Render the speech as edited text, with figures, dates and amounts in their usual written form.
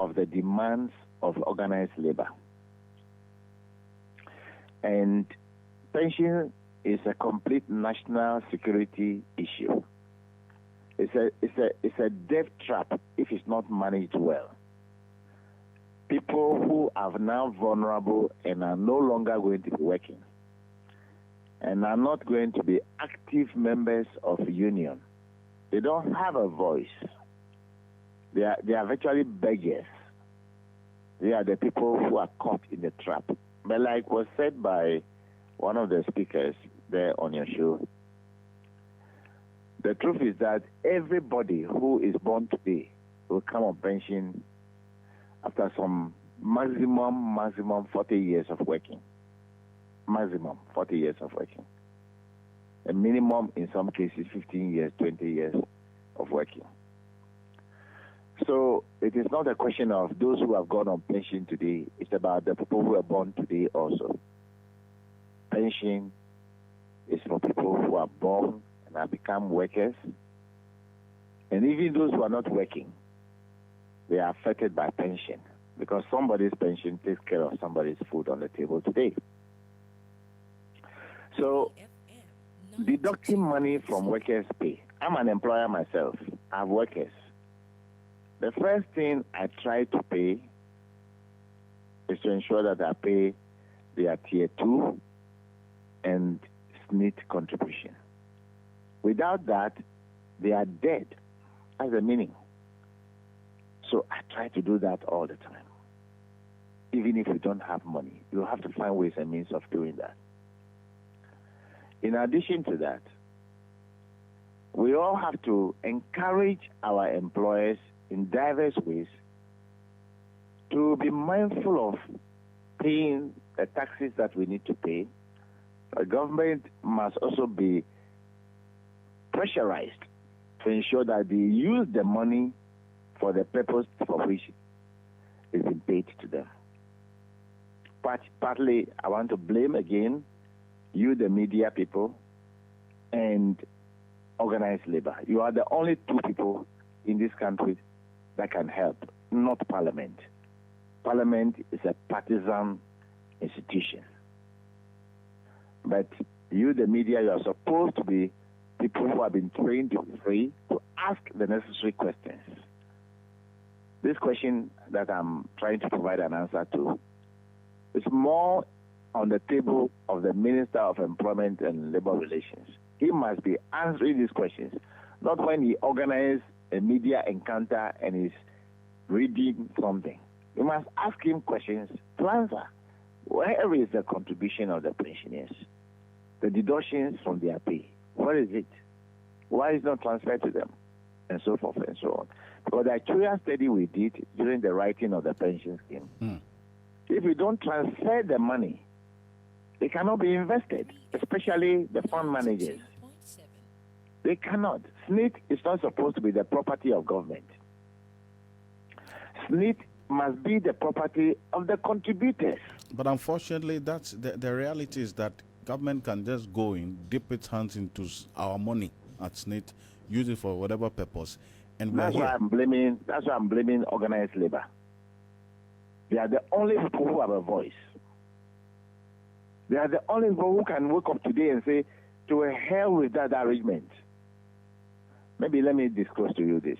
of the demands of organized labor. And pension is a complete national security issue. It's a death trap if it's not managed well. People who are now vulnerable and are no longer going to be working and are not going to be active members of a union, they don't have a voice. They are virtually beggars. They are the people who are caught in the trap. But like was said by one of the speakers there on your show, the truth is that everybody who is born today will come on pension after some maximum 40 years of working. Maximum 40 years of working. A minimum, in some cases, 15 years, 20 years of working. So it is not a question of those who have gone on pension today. It's about the people who are born today also. Pension is for people who are born and have become workers. And even those who are not working, they are affected by pension because somebody's pension takes care of somebody's food on the table today. So, deducting money from workers' pay. I'm an employer myself. I have workers. The first thing I try to pay is to ensure that I pay their Tier 2 and SSNIT contribution. Without that, they are dead. That's the meaning. So I try to do that all the time. Even if you don't have money, you have to find ways and means of doing that. In addition to that, we all have to encourage our employers in diverse ways to be mindful of paying the taxes that we need to pay. The government must also be pressurized to ensure that they use the money for the purpose for which it's been paid to them. But partly, I want to blame again you, the media people, and organized labor. You are the only two people in this country that can help, not Parliament. Parliament is a partisan institution. But you, the media, you are supposed to be people who have been trained to be free to ask the necessary questions. This question that I'm trying to provide an answer to is more on the table of the Minister of Employment and Labor Relations. He must be answering these questions, not when he organizes a media encounter and is reading something. You must ask him questions to answer. Where is the contribution of the pensioners? The deductions from their pay. Where is it? Why is it not transferred to them? And so forth and so on. Because the actuarial study we did during the writing of the pension scheme, if we don't transfer the money, they cannot be invested, especially the fund managers. They cannot. SSNIT is not supposed to be the property of government. SSNIT must be the property of the contributors. But unfortunately, that's the reality is that government can just go in, dip its hands into our money at SSNIT, use it for whatever purpose, and that's why I'm blaming organized labor. They are the only people who have a voice. They are the only people who can wake up today and say, to hell with that arrangement. Maybe let me disclose to you this.